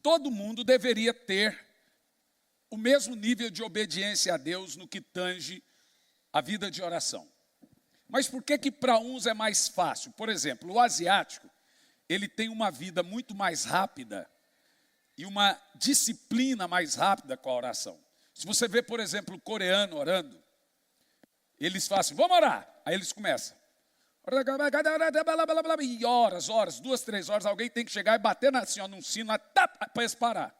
todo mundo deveria ter o mesmo nível de obediência a Deus no que tange a vida de oração. Mas por que para uns é mais fácil? Por exemplo, o asiático, ele tem uma vida muito mais rápida e uma disciplina mais rápida com a oração. Se você vê, por exemplo, o coreano orando, eles fazem assim, vamos orar. Aí eles começam. E horas, 2, 3 horas, alguém tem que chegar e bater assim, ó, num sino para eles parar.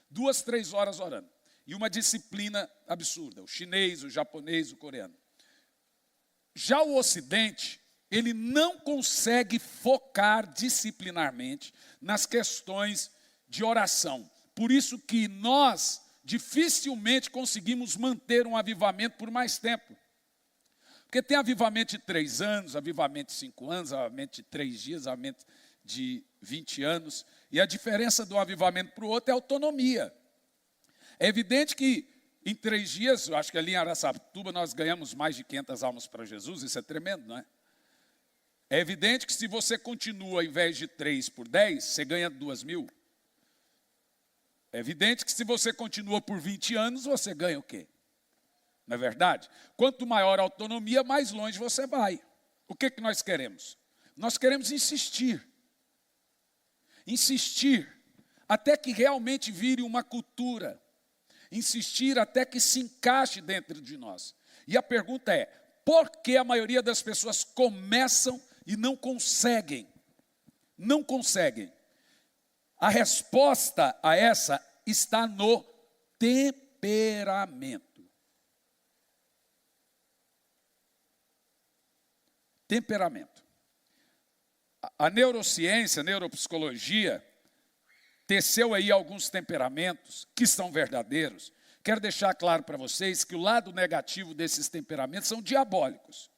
2, 3 horas orando. E uma disciplina absurda, o chinês, o japonês, o coreano. Já o Ocidente, ele não consegue focar disciplinarmente nas questões de oração. Por isso que nós dificilmente conseguimos manter um avivamento por mais tempo. Porque tem avivamento de 3 anos, avivamento de 5 anos, avivamento de 3 dias, avivamento de 20 anos. E a diferença do avivamento para o outro é a autonomia. É evidente que em 3 dias, eu acho que ali em Araçatuba nós ganhamos mais de 500 almas para Jesus, isso é tremendo, não é? É evidente que se você continua, ao invés de 3 por 10, você ganha 2.000. É evidente que se você continua por 20 anos, você ganha o quê? Não é verdade? Quanto maior a autonomia, mais longe você vai. O que nós queremos? Nós queremos insistir. Insistir até que realmente vire uma cultura. Insistir até que se encaixe dentro de nós. E a pergunta é, por que a maioria das pessoas começam e não conseguem? Não conseguem. A resposta a essa está no temperamento. Temperamento. A neurociência, a neuropsicologia, teceu aí alguns temperamentos que são verdadeiros. Quero deixar claro para vocês que o lado negativo desses temperamentos são diabólicos.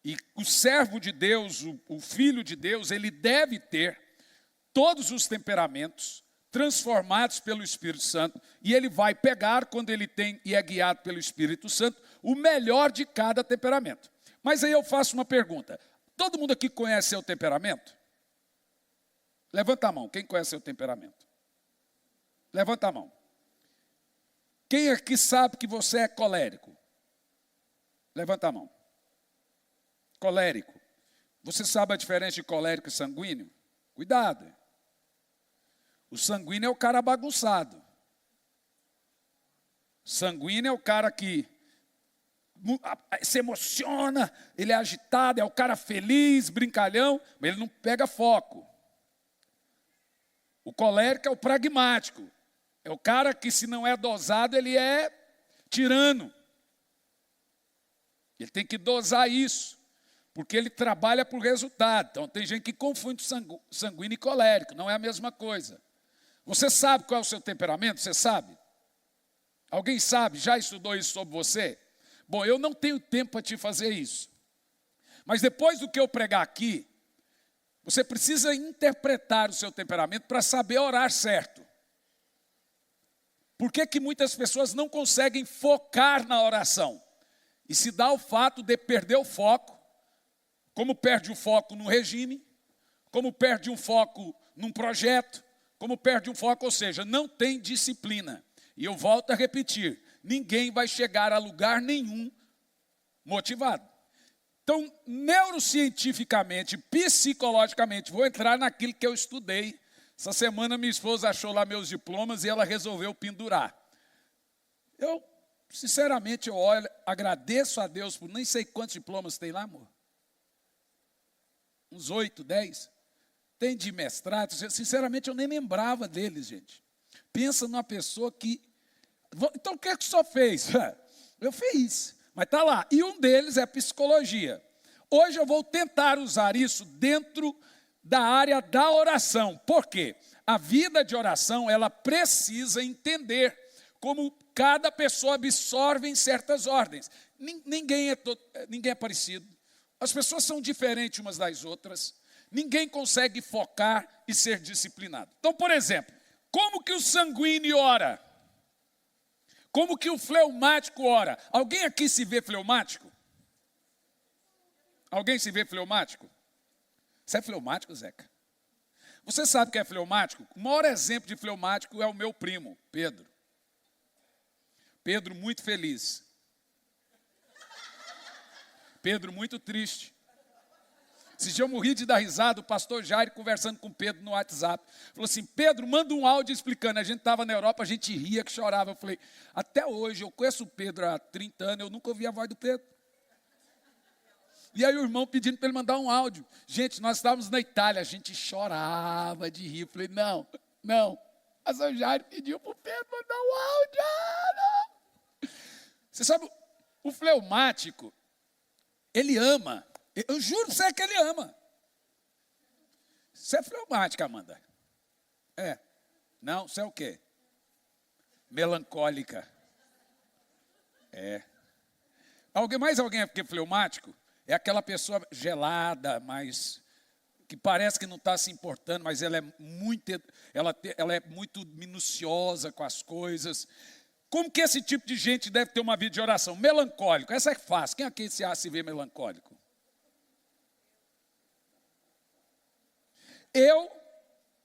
E o servo de Deus, o filho de Deus, ele deve ter todos os temperamentos transformados pelo Espírito Santo, e ele vai pegar, quando ele tem e é guiado pelo Espírito Santo, o melhor de cada temperamento. Mas aí eu faço uma pergunta. Todo mundo aqui conhece seu temperamento? Levanta a mão, quem conhece seu temperamento? Levanta a mão. Quem aqui sabe que você é colérico? Levanta a mão. Colérico. Você sabe a diferença de colérico e sanguíneo? Cuidado. O sanguíneo é o cara bagunçado. Sanguíneo é o cara que se emociona, ele é agitado, é o cara feliz, brincalhão, mas ele não pega foco. O colérico é o pragmático. É o cara que, se não é dosado, ele é tirano. Ele tem que dosar isso, porque ele trabalha por resultado. Então, tem gente que confunde sanguíneo e colérico, não é a mesma coisa. Você sabe qual é o seu temperamento? Você sabe? Alguém sabe? Já estudou isso sobre você? Bom, eu não tenho tempo para te fazer isso. Mas depois do que eu pregar aqui, você precisa interpretar o seu temperamento para saber orar certo. Por que muitas pessoas não conseguem focar na oração? E se dá o fato de perder o foco, como perde o foco no regime, como perde um foco num projeto, como perde um foco, ou seja, não tem disciplina. E eu volto a repetir, ninguém vai chegar a lugar nenhum motivado. Então, neurocientificamente, psicologicamente, vou entrar naquilo que eu estudei. Essa semana minha esposa achou lá meus diplomas e ela resolveu pendurar. Eu, sinceramente, eu olho, agradeço a Deus por nem sei quantos diplomas tem lá, amor. Uns 8, 10. Tem de mestrado. Sinceramente, eu nem lembrava deles, gente. Pensa numa pessoa que... Então, o que é que o senhor fez? Eu fiz, mas está lá. E um deles é psicologia. Hoje eu vou tentar usar isso dentro da área da oração. Por quê? A vida de oração, ela precisa entender como cada pessoa absorve em certas ordens. Ninguém é parecido. As pessoas são diferentes umas das outras. Ninguém consegue focar e ser disciplinado. Então, por exemplo, como que o sanguíneo ora? Como que o fleumático ora? Alguém aqui se vê fleumático? Alguém se vê fleumático? Você é fleumático, Zeca? Você sabe o que é fleumático? O maior exemplo de fleumático é o meu primo, Pedro. Pedro muito feliz. Pedro muito triste. Esse dia eu morri de dar risada, o pastor Jair conversando com Pedro no WhatsApp. Falou assim, Pedro, manda um áudio explicando. A gente estava na Europa, a gente ria, que chorava. Eu falei, até hoje, eu conheço o Pedro há 30 anos, eu nunca ouvi a voz do Pedro. E aí o irmão pedindo para ele mandar um áudio. Gente, nós estávamos na Itália, a gente chorava de rir. Eu falei, não. O pastor Jair pediu para o Pedro mandar um áudio. Não. Você sabe, o fleumático, ele ama. Eu juro para você que ele ama. Você é fleumática, Amanda? É. Não, você é o quê? Melancólica. É. Mais alguém é fleumático? É aquela pessoa gelada, mas que parece que não está se importando, mas ela é muito minuciosa com as coisas. Como que esse tipo de gente deve ter uma vida de oração? Melancólico, essa é fácil. Quem aqui se vê melancólico? Eu,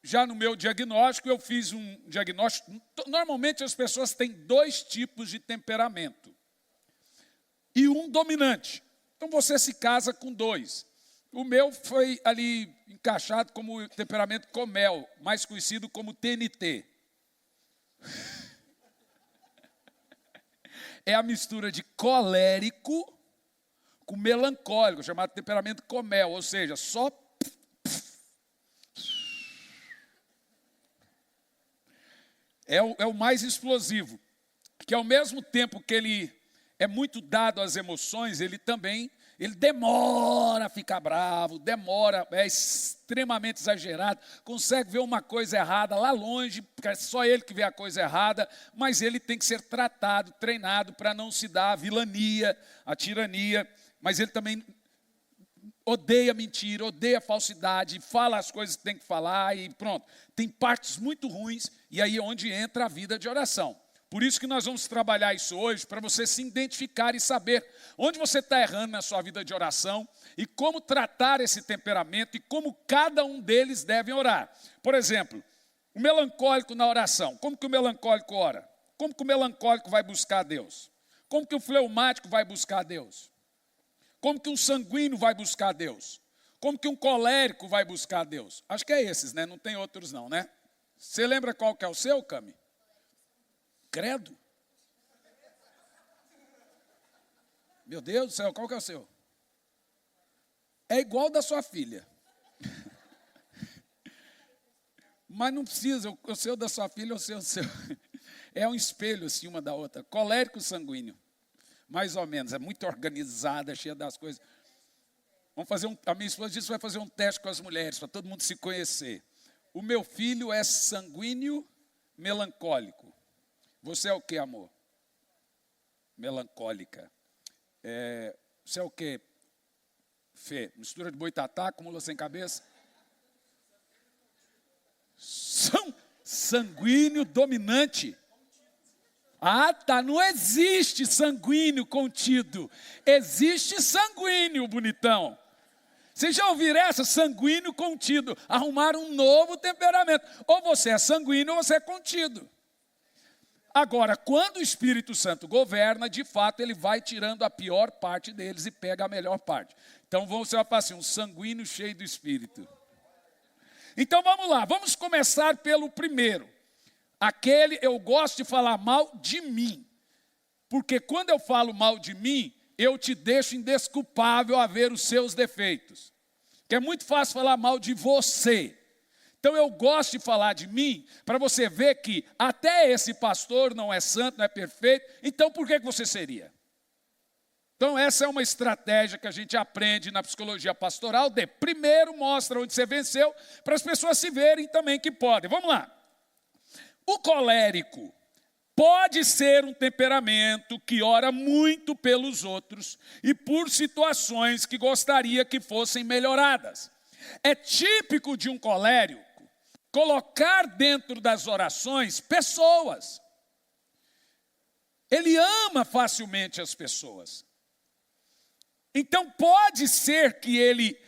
já no meu diagnóstico, eu fiz um diagnóstico. Normalmente as pessoas têm 2 tipos de temperamento. E um dominante. Então você se casa com 2. O meu foi ali encaixado como temperamento Comel, mais conhecido como TNT. É a mistura de colérico com melancólico, chamado temperamento Comel, ou seja, só é o mais explosivo, que ao mesmo tempo que ele é muito dado às emoções, ele demora a ficar bravo, é extremamente exagerado, consegue ver uma coisa errada lá longe, porque é só ele que vê a coisa errada, mas ele tem que ser tratado, treinado para não se dar a vilania, a tirania, mas ele também odeia mentira, odeia falsidade, fala as coisas que tem que falar e pronto. Tem partes muito ruins e aí é onde entra a vida de oração. Por isso que nós vamos trabalhar isso hoje, para você se identificar e saber onde você está errando na sua vida de oração e como tratar esse temperamento e como cada um deles deve orar. Por exemplo, o melancólico na oração. Como que o melancólico ora? Como que o melancólico vai buscar a Deus? Como que o fleumático vai buscar a Deus? Como que um sanguíneo vai buscar a Deus? Como que um colérico vai buscar a Deus? Acho que é esses, né? Não tem outros não, né? Você lembra qual que é o seu, Cami? Credo. Meu Deus do céu, qual que é o seu? É igual da sua filha. Mas não precisa, o seu da sua filha, o seu. É um espelho assim, uma da outra. Colérico sanguíneo. Mais ou menos, é muito organizada, cheia das coisas. A minha esposa disse que vai fazer um teste com as mulheres, para todo mundo se conhecer. O meu filho é sanguíneo melancólico. Você é o que, amor? Melancólica. Você é o que, Fê? Mistura de boitatá com mula sem cabeça? Sanguíneo dominante. Ah, tá, não existe sanguíneo contido. Existe sanguíneo, bonitão. Vocês já ouviram essa? Sanguíneo contido. Arrumaram um novo temperamento. Ou você é sanguíneo ou você é contido. Agora, quando o Espírito Santo governa, de fato, ele vai tirando a pior parte deles e pega a melhor parte. Então, você vai falar assim, um sanguíneo cheio do Espírito. Então, vamos lá. Vamos começar pelo primeiro. Aquele, eu gosto de falar mal de mim. Porque quando eu falo mal de mim, eu te deixo indesculpável a ver os seus defeitos. Que é muito fácil falar mal de você. Então eu gosto de falar de mim, para você ver que até esse pastor não é santo, não é perfeito, então por que você seria? Então essa é uma estratégia que a gente aprende na psicologia pastoral, primeiro mostra onde você venceu, para as pessoas se verem também que podem. Vamos lá. O colérico pode ser um temperamento que ora muito pelos outros e por situações que gostaria que fossem melhoradas. É típico de um colérico colocar dentro das orações pessoas. Ele ama facilmente as pessoas. Então pode ser que ele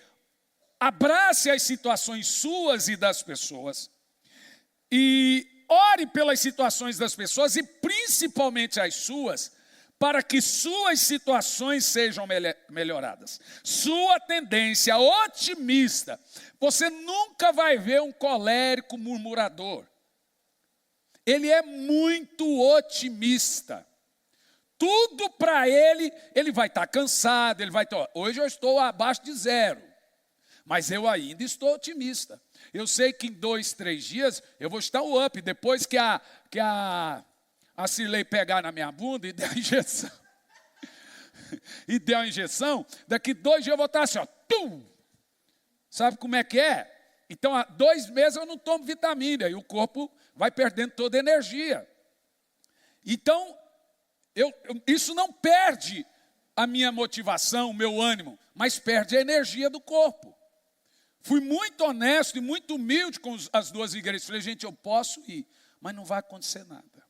abrace as situações suas e das pessoas, e ore pelas situações das pessoas, e principalmente as suas, para que suas situações sejam melhoradas. Sua tendência otimista, você nunca vai ver um colérico murmurador. Ele é muito otimista. Tudo para ele vai estar cansado, ele vai estar, hoje eu estou abaixo de 0, mas eu ainda estou otimista. Eu sei que em 2, 3 dias eu vou estar o up, depois que a Cirlei pegar na minha bunda e der a injeção. E der a injeção, daqui 2 dias eu vou estar assim, ó, tum! Sabe como é que é? Então, há 2 meses eu não tomo vitamina, e o corpo vai perdendo toda a energia. Então, isso não perde a minha motivação, o meu ânimo, mas perde a energia do corpo. Fui muito honesto e muito humilde com as 2 igrejas. Falei, gente, eu posso ir, mas não vai acontecer nada.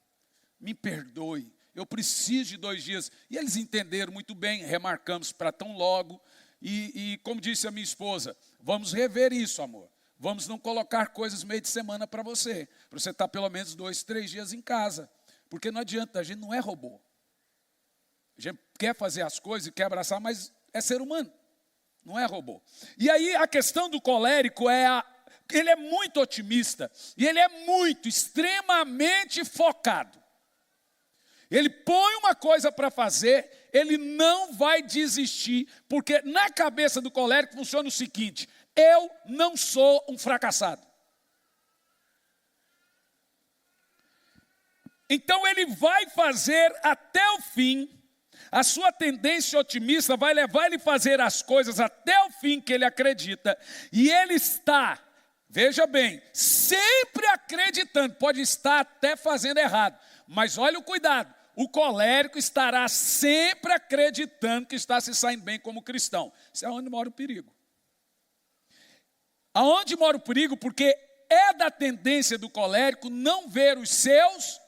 Me perdoe, eu preciso de 2 dias. E eles entenderam muito bem, remarcamos para tão logo. E como disse a minha esposa, vamos rever isso, amor. Vamos não colocar coisas meio de semana para você estar pelo menos 2, 3 dias em casa. Porque não adianta, a gente não é robô. A gente quer fazer as coisas e quer abraçar, mas é ser humano, não é robô. E aí a questão do colérico ele é muito otimista e ele é extremamente focado. Ele põe uma coisa para fazer, ele não vai desistir, porque na cabeça do colérico funciona o seguinte: eu não sou um fracassado. Então ele vai fazer até o fim. A sua tendência otimista vai levar ele a fazer as coisas até o fim que ele acredita. E ele está, veja bem, sempre acreditando, pode estar até fazendo errado. Mas olha o cuidado, o colérico estará sempre acreditando que está se saindo bem como cristão. Isso é onde mora o perigo. Aonde mora o perigo? Porque é da tendência do colérico não ver os seus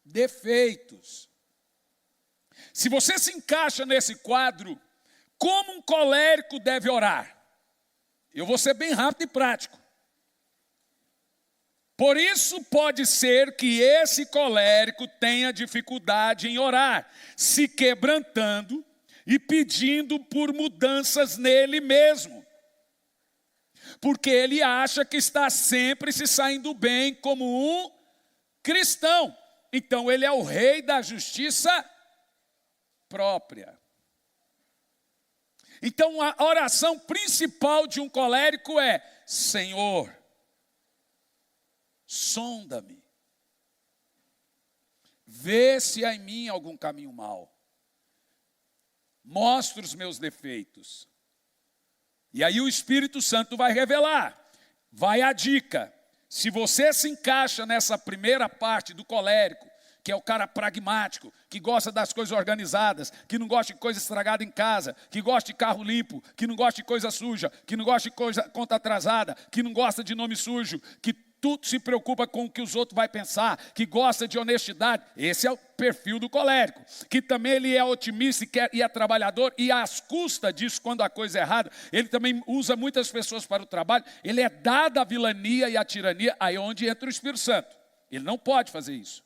defeitos. Se você se encaixa nesse quadro, como um colérico deve orar? Eu vou ser bem rápido e prático. Por isso pode ser que esse colérico tenha dificuldade em orar, se quebrantando e pedindo por mudanças nele mesmo. Porque ele acha que está sempre se saindo bem como um cristão. Então ele é o rei da justiça própria. Então a oração principal de um colérico é: Senhor, sonda-me, vê se há em mim algum caminho mau, mostra os meus defeitos. E aí o Espírito Santo vai revelar. Vai a dica: se você se encaixa nessa primeira parte do colérico, que é o cara pragmático, que gosta das coisas organizadas, que não gosta de coisa estragada em casa, que gosta de carro limpo, que não gosta de coisa suja, que não gosta de conta atrasada, que não gosta de nome sujo, que tudo se preocupa com o que os outros vão pensar, que gosta de honestidade. Esse é o perfil do colérico. Que também ele é otimista e é trabalhador, e às custas disso, quando a coisa é errada, ele também usa muitas pessoas para o trabalho. Ele é dado à vilania e à tirania, aí é onde entra o Espírito Santo. Ele não pode fazer isso,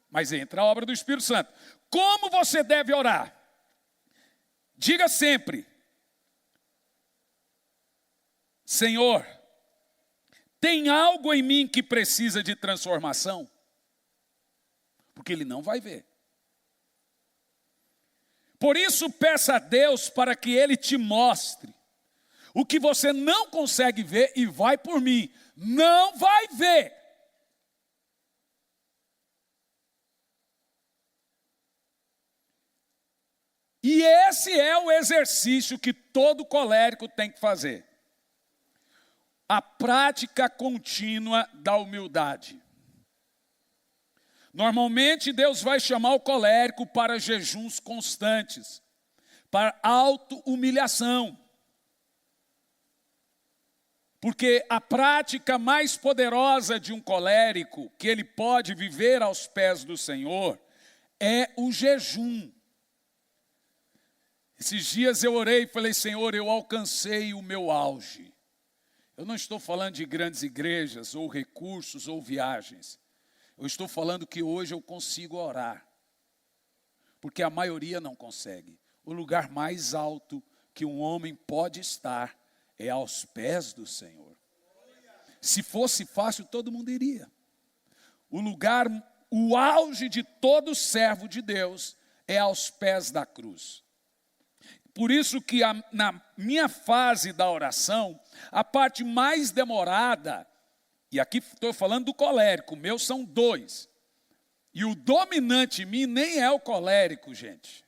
mas entra a obra do Espírito Santo. Como você deve orar? Diga sempre: Senhor, tem algo em mim que precisa de transformação? Porque ele não vai ver. Por isso peça a Deus para que ele te mostre o que você não consegue ver, e vai por mim, não vai ver. E esse é o exercício que todo colérico tem que fazer. A prática contínua da humildade. Normalmente Deus vai chamar o colérico para jejuns constantes, para auto-humilhação. Porque a prática mais poderosa de um colérico, que ele pode viver aos pés do Senhor, é o jejum. Esses dias eu orei e falei, Senhor, eu alcancei o meu auge. Eu não estou falando de grandes igrejas, ou recursos, ou viagens. Eu estou falando que hoje eu consigo orar. Porque a maioria não consegue. O lugar mais alto que um homem pode estar é aos pés do Senhor. Se fosse fácil, todo mundo iria. O auge de todo servo de Deus é aos pés da cruz. Por isso que na minha fase da oração, a parte mais demorada, e aqui estou falando do colérico, meus são 2. E o dominante em mim nem é o colérico, gente.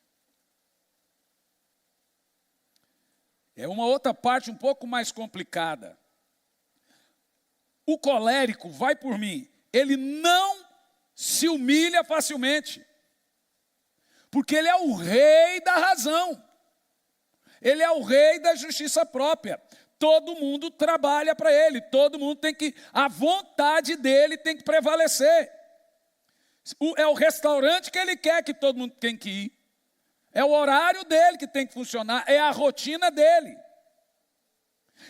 É uma outra parte um pouco mais complicada. O colérico, vai por mim, ele não se humilha facilmente. Porque ele é o rei da razão. Ele é o rei da justiça própria. Todo mundo trabalha para ele. Todo mundo a vontade dele tem que prevalecer. É o restaurante que ele quer que todo mundo tem que ir. É o horário dele que tem que funcionar. É a rotina dele.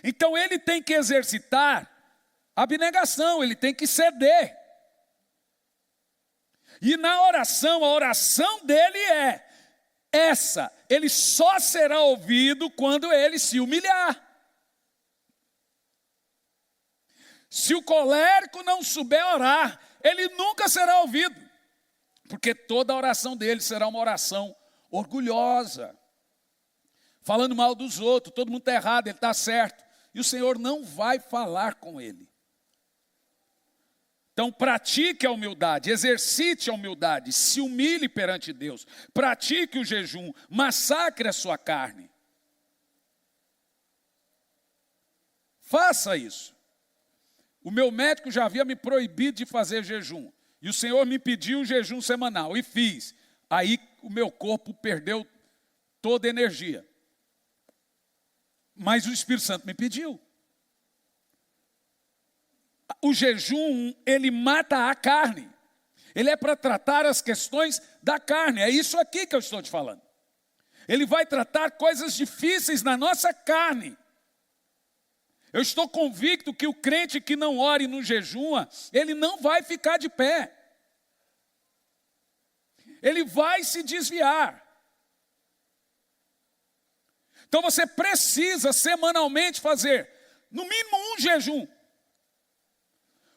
Então ele tem que exercitar a abnegação. Ele tem que ceder. E na oração, a oração dele é essa: ele só será ouvido quando ele se humilhar. Se o colérico não souber orar, ele nunca será ouvido, porque toda a oração dele será uma oração orgulhosa, falando mal dos outros, todo mundo está errado, ele está certo, e o Senhor não vai falar com ele. Então pratique a humildade, exercite a humildade, se humilhe perante Deus, pratique o jejum, massacre a sua carne. Faça isso. O meu médico já havia me proibido de fazer jejum, e o Senhor me pediu o jejum semanal, e fiz. Aí o meu corpo perdeu toda a energia. Mas o Espírito Santo me pediu. O jejum, ele mata a carne. Ele é para tratar as questões da carne. É isso aqui que eu estou te falando. Ele vai tratar coisas difíceis na nossa carne. Eu estou convicto que o crente que não ore no jejum, ele não vai ficar de pé. Ele vai se desviar. Então você precisa semanalmente fazer, no mínimo, um jejum.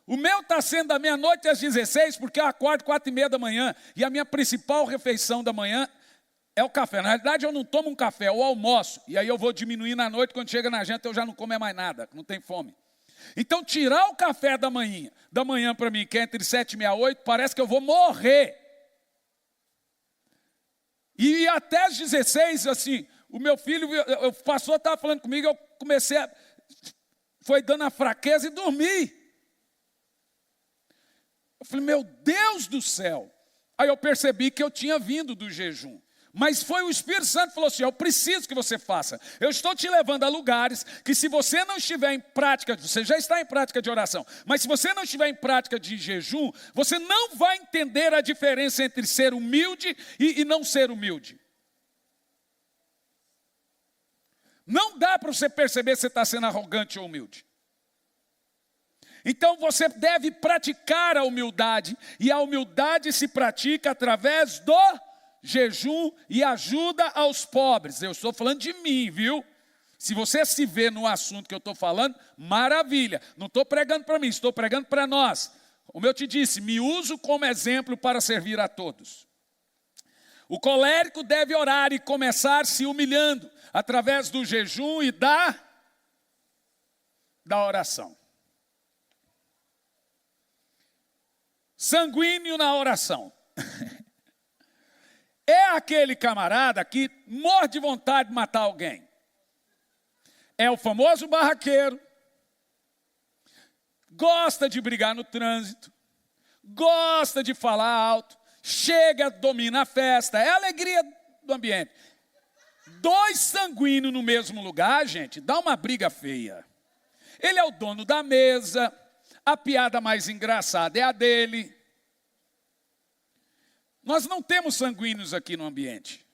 O meu está sendo da meia-noite às 16, porque eu acordo 4h30 da manhã, e a minha principal refeição da manhã é o café. Na realidade, eu não tomo um café, eu almoço, e aí eu vou diminuir na noite, quando chega na janta eu já não como mais nada, não tem fome. Então, tirar o café da manhã para mim, que é entre 7h30 e 8h, parece que eu vou morrer. E até às 16, assim, o meu filho, o pastor estava falando comigo, eu comecei foi dando a fraqueza e dormi. Eu falei, meu Deus do céu. Aí eu percebi que eu tinha vindo do jejum. Mas foi o Espírito Santo que falou assim, eu preciso que você faça. Eu estou te levando a lugares que, se você não estiver em prática, você já está em prática de oração, mas se você não estiver em prática de jejum, você não vai entender a diferença entre ser humilde e não ser humilde. Não dá para você perceber se você está sendo arrogante ou humilde. Então você deve praticar a humildade, e a humildade se pratica através do jejum e ajuda aos pobres. Eu estou falando de mim, viu? Se você se vê no assunto que eu estou falando, maravilha. Não estou pregando para mim, estou pregando para nós. Como eu te disse, me uso como exemplo para servir a todos. O colérico deve orar e começar se humilhando através do jejum e da oração. Sanguíneo na oração. É aquele camarada que morre de vontade de matar alguém. É o famoso barraqueiro. Gosta de brigar no trânsito. Gosta de falar alto. Chega, domina a festa. É a alegria do ambiente. 2 sanguíneos no mesmo lugar, gente, dá uma briga feia. Ele é o dono da mesa. A piada mais engraçada é a dele. Nós não temos sanguíneos aqui no ambiente.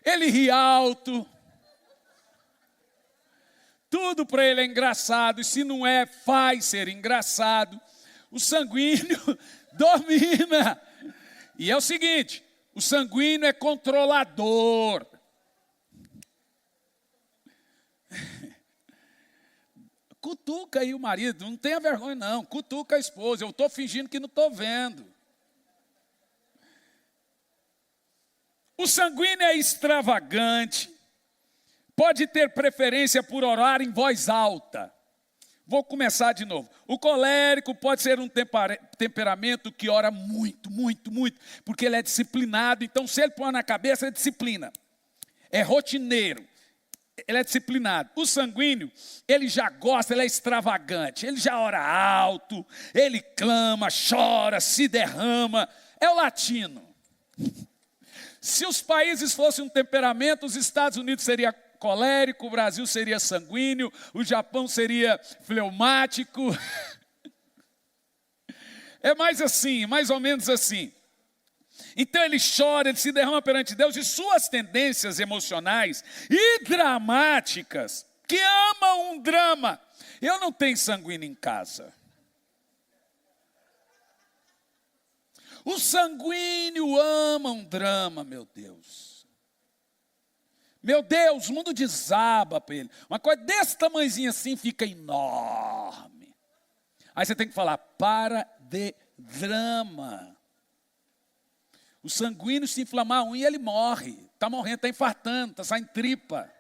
Ele ri alto. Tudo para ele é engraçado, e se não é, faz ser engraçado. O sanguíneo domina. E é o seguinte, o sanguíneo é controlador. Cutuca aí o marido, não tenha vergonha não, cutuca a esposa, eu estou fingindo que não estou vendo. O sanguíneo é extravagante, pode ter preferência por orar em voz alta. Vou começar de novo. O colérico pode ser um temperamento que ora muito, muito, muito, porque ele é disciplinado, então se ele põe na cabeça é disciplina. É rotineiro, ele é disciplinado. O sanguíneo, ele já gosta, ele é extravagante, ele já ora alto, ele clama, chora, se derrama, é o latino. Se os países fossem um temperamento, os Estados Unidos seria colérico, o Brasil seria sanguíneo, o Japão seria fleumático. É mais assim, mais ou menos assim. Então ele chora, ele se derrama perante Deus, e suas tendências emocionais e dramáticas, que amam um drama. Eu não tenho sanguíneo em casa. O sanguíneo ama um drama, meu Deus. Meu Deus, o mundo desaba para ele. Uma coisa desse tamanhozinho assim fica enorme. Aí você tem que falar, para de drama. O sanguíneo se inflamar a unha, ele morre. Está morrendo, está infartando, está saindo tripa.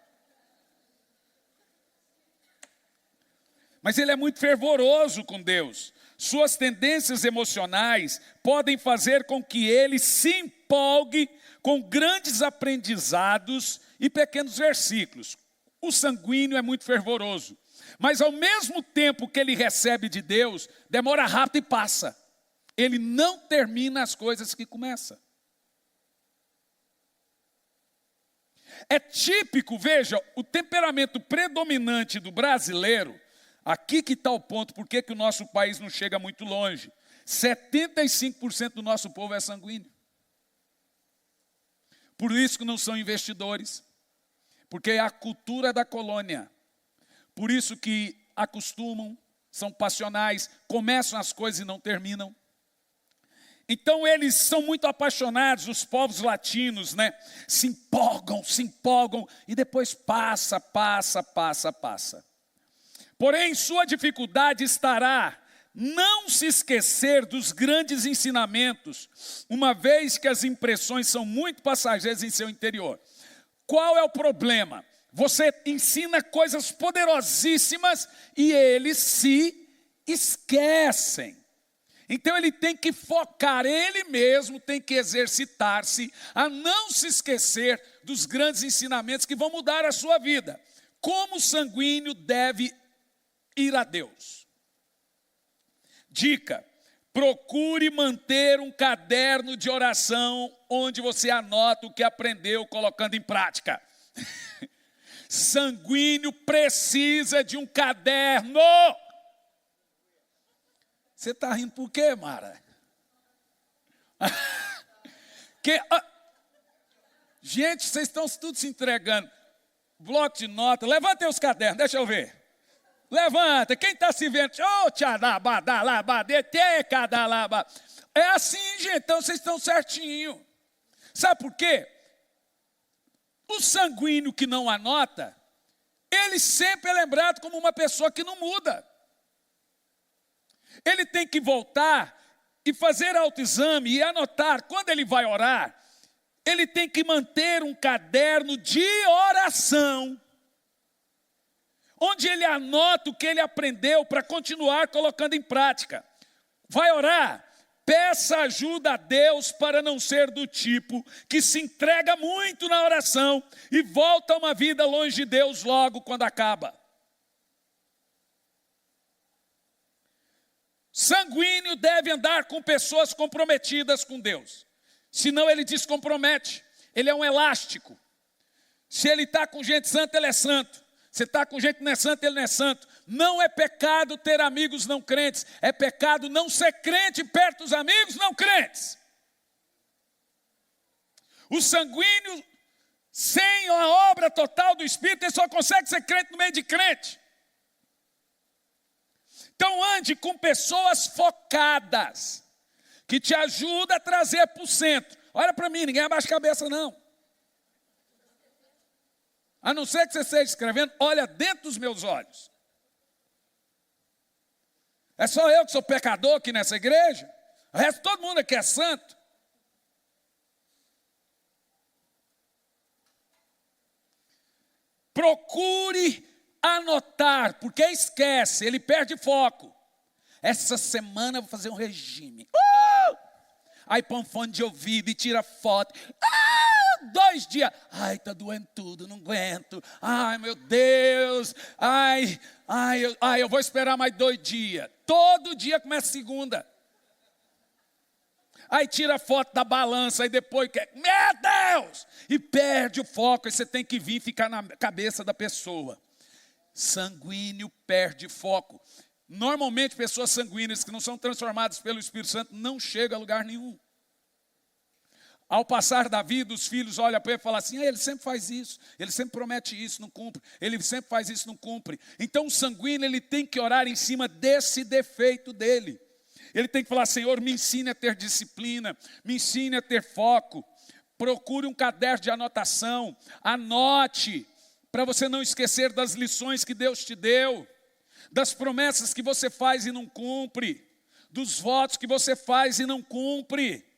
Mas ele é muito fervoroso com Deus. Suas tendências emocionais podem fazer com que ele se empolgue com grandes aprendizados e pequenos versículos. O sanguíneo é muito fervoroso, mas ao mesmo tempo que ele recebe de Deus, demora rápido e passa. Ele não termina as coisas que começa. É típico, veja, o temperamento predominante do brasileiro. Aqui que está o ponto, por que o nosso país não chega muito longe? 75% do nosso povo é sanguíneo. Por isso que não são investidores, porque é a cultura da colônia. Por isso que acostumam, são passionais, começam as coisas e não terminam. Então eles são muito apaixonados, os povos latinos, né? Se empolgam e depois passa. Porém, sua dificuldade estará não se esquecer dos grandes ensinamentos, uma vez que as impressões são muito passageiras em seu interior. Qual é o problema? Você ensina coisas poderosíssimas e eles se esquecem. Então ele tem que focar, ele mesmo tem que exercitar-se a não se esquecer dos grandes ensinamentos que vão mudar a sua vida. Como o sanguíneo deve ir a Deus? Dica: procure manter um caderno de oração onde você anota o que aprendeu colocando em prática. Sanguíneo precisa de um caderno. Você está rindo por quê, Mara? Gente, vocês estão tudo se entregando. Bloco de nota, levanta os cadernos, deixa eu ver. Levanta, quem está se vendo? É assim, gente, então vocês estão certinho. Sabe por quê? O sanguíneo que não anota, ele sempre é lembrado como uma pessoa que não muda. Ele tem que voltar e fazer autoexame e anotar. Quando ele vai orar, ele tem que manter um caderno de oração, onde ele anota o que ele aprendeu para continuar colocando em prática. Vai orar? Peça ajuda a Deus para não ser do tipo que se entrega muito na oração e volta a uma vida longe de Deus logo quando acaba. Sanguíneo deve andar com pessoas comprometidas com Deus, senão ele descompromete. Ele é um elástico. Se ele está com gente santa, ele é santo. Se está com gente que não é santa, ele não é santo. Não é pecado ter amigos não crentes, é pecado não ser crente perto dos amigos não crentes. O sanguíneo Sem a obra total do Espírito, ele só consegue ser crente no meio de crente. Então ande com pessoas focadas, que te ajudam a trazer para o centro. Olha para mim, ninguém abaixa a cabeça não. A não ser que você esteja escrevendo, olha dentro dos meus olhos. É só eu que sou pecador aqui nessa igreja? O resto, todo mundo aqui é santo. Procure anotar, porque esquece, ele perde foco. Essa semana eu vou fazer um regime. Aí põe um fone de ouvido e tira foto. 2 dias. Ai, está doendo tudo, não aguento. Ai, meu Deus. Eu vou esperar mais 2 dias. Todo dia começa segunda. Aí tira a foto da balança, aí depois quer, meu Deus! E perde o foco, aí você tem que vir ficar na cabeça da pessoa. Sanguíneo perde foco. Normalmente pessoas sanguíneas que não são transformadas pelo Espírito Santo não chegam a lugar nenhum. Ao passar da vida, os filhos olham para ele e falam assim, ele sempre faz isso, ele sempre promete isso, não cumpre, ele sempre faz isso, não cumpre. Então o sanguíneo ele tem que orar em cima desse defeito dele. Ele tem que falar, Senhor, me ensine a ter disciplina, me ensine a ter foco. Procure um caderno de anotação, anote, para você não esquecer das lições que Deus te deu, das promessas que você faz e não cumpre, dos votos que você faz e não cumpre.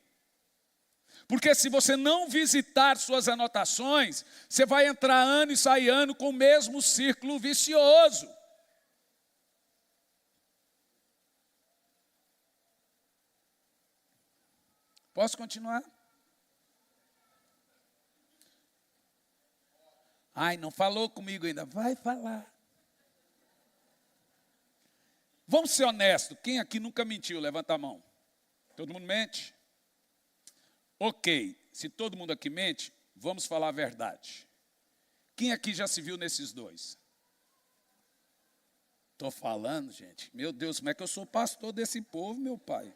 Porque se você não visitar suas anotações, você vai entrar ano e sair ano com o mesmo círculo vicioso. Posso continuar? Ai, não falou comigo ainda. Vai falar. Vamos ser honestos. Quem aqui nunca mentiu? Levanta a mão. Todo mundo mente? Ok. Se todo mundo aqui mente, vamos falar a verdade. Quem aqui já se viu nesses dois? Estou falando, gente. Meu Deus, como é que eu sou pastor desse povo, meu pai?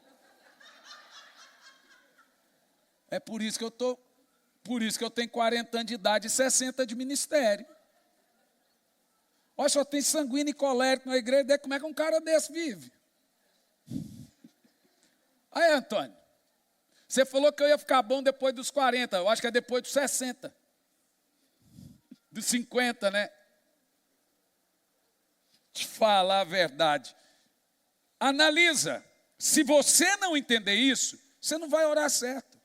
É por isso que eu tenho 40 anos de idade e 60 de ministério. Olha, só tem sanguíneo e colérico na igreja, como é que um cara desse vive? Aí, Antônio, você falou que eu ia ficar bom depois dos 40, eu acho que é depois dos 60. Dos 50, né? Te falar a verdade. Analisa, se você não entender isso, você não vai orar certo.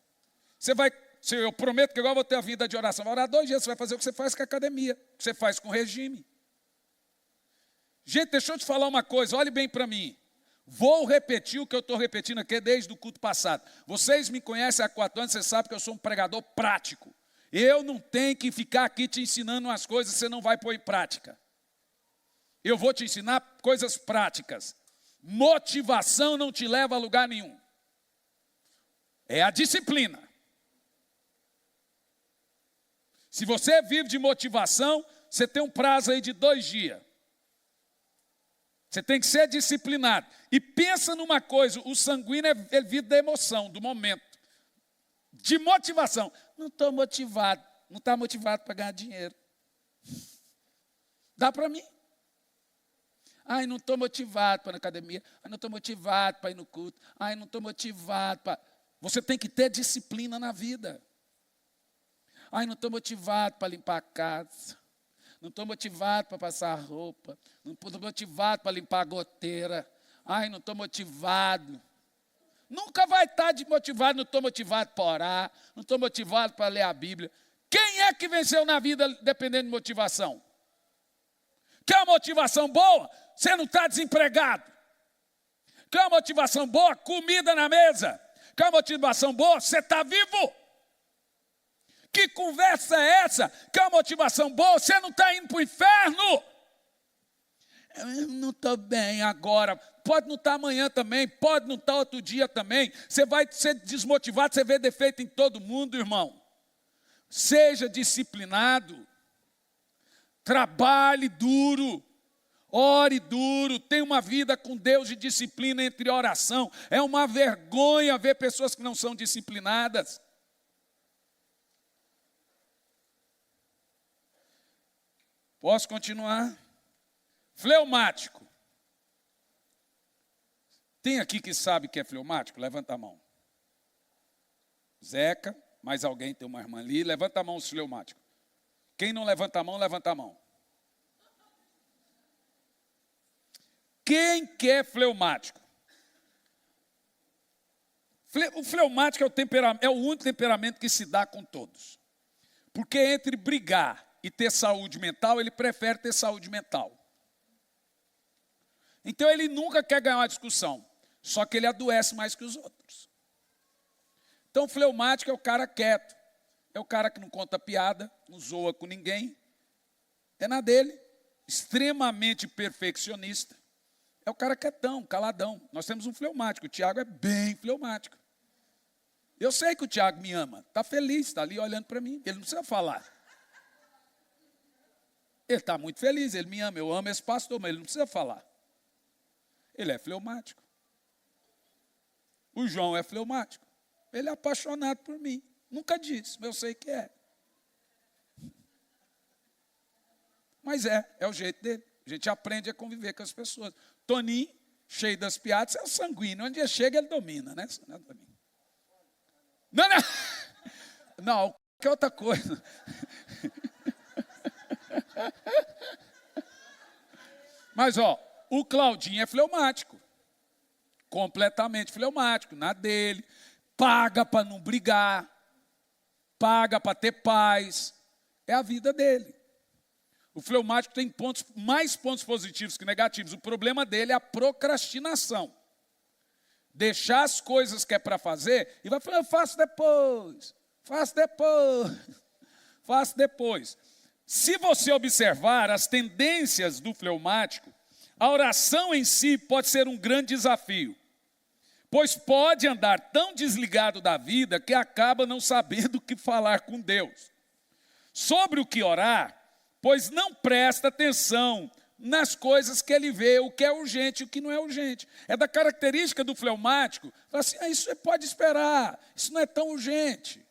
Eu prometo que agora eu vou ter a vida de oração. Vai orar 2 dias, você vai fazer o que você faz com a academia, o que você faz com o regime. Gente, deixa eu te falar uma coisa, olhe bem para mim. Vou repetir o que eu estou repetindo aqui desde o culto passado. Vocês me conhecem há 4 anos, vocês sabem que eu sou um pregador prático. Eu não tenho que ficar aqui te ensinando umas coisas que você não vai pôr em prática. Eu vou te ensinar coisas práticas. Motivação não te leva a lugar nenhum. É a disciplina. Se você vive de motivação, você tem um prazo aí de 2 dias. Você tem que ser disciplinado. E pensa numa coisa, o sanguíneo é vive da emoção, do momento. De motivação. Não estou motivado. Não está motivado para ganhar dinheiro. Dá para mim. Ai, não estou motivado para ir na academia. Ai, não estou motivado para ir no culto. Ai, não estou motivado para... Você tem que ter disciplina na vida. Ai, não estou motivado para limpar a casa. Não estou motivado para passar a roupa. Não estou motivado para limpar a goteira. Ai, não estou motivado. Nunca vai estar motivado, não estou motivado para orar. Não estou motivado para ler a Bíblia. Quem é que venceu na vida dependendo de motivação? Quer uma motivação boa? Você não está desempregado. Quer uma motivação boa? Comida na mesa. Quer uma motivação boa? Você está vivo. Que conversa é essa? Quer uma motivação boa? Você não está indo para o inferno. Eu não estou bem agora. Pode não estar amanhã também. Pode não estar outro dia também. Você vai ser desmotivado. Você vê defeito em todo mundo, irmão. Seja disciplinado. Trabalhe duro. Ore duro. Tenha uma vida com Deus de disciplina entre oração. É uma vergonha ver pessoas que não são disciplinadas. Posso continuar? Fleumático. Tem aqui que sabe que é fleumático? Levanta a mão. Zeca, mais alguém, tem uma irmã ali. Levanta a mão os fleumáticos. Quem não levanta a mão, levanta a mão. Quem que é fleumático? O fleumático é o único temperamento que se dá com todos. Porque entre brigar e ter saúde mental, ele prefere ter saúde mental. Então ele nunca quer ganhar uma discussão, só que ele adoece mais que os outros. Então o fleumático é o cara quieto, é o cara que não conta piada, não zoa com ninguém, é na dele, extremamente perfeccionista. É o cara quietão, caladão. Nós temos um fleumático, o Tiago é bem fleumático. Eu sei que o Tiago me ama, está feliz, está ali olhando para mim, ele não precisa falar. Ele está muito feliz, ele me ama, eu amo esse pastor, mas ele não precisa falar. Ele é fleumático. O João é fleumático. Ele é apaixonado por mim. Nunca disse, mas eu sei que é. Mas é o jeito dele. A gente aprende a conviver com as pessoas. Toninho, cheio das piadas, é o sanguíneo. Onde ele chega, ele domina, né? Não. Não, que outra coisa. Mas, o Claudinho é fleumático. Completamente fleumático, na dele. Paga para não brigar. Paga para ter paz. É a vida dele. O fleumático tem mais pontos positivos que negativos. O problema dele é a procrastinação. Deixar as coisas que é para fazer e vai falar, eu faço depois. Faço depois. Se você observar as tendências do fleumático, a oração em si pode ser um grande desafio, pois pode andar tão desligado da vida que acaba não sabendo o que falar com Deus. Sobre o que orar, pois não presta atenção nas coisas que ele vê, o que é urgente e o que não é urgente. É da característica do fleumático, fala assim, isso você pode esperar, isso não é tão urgente.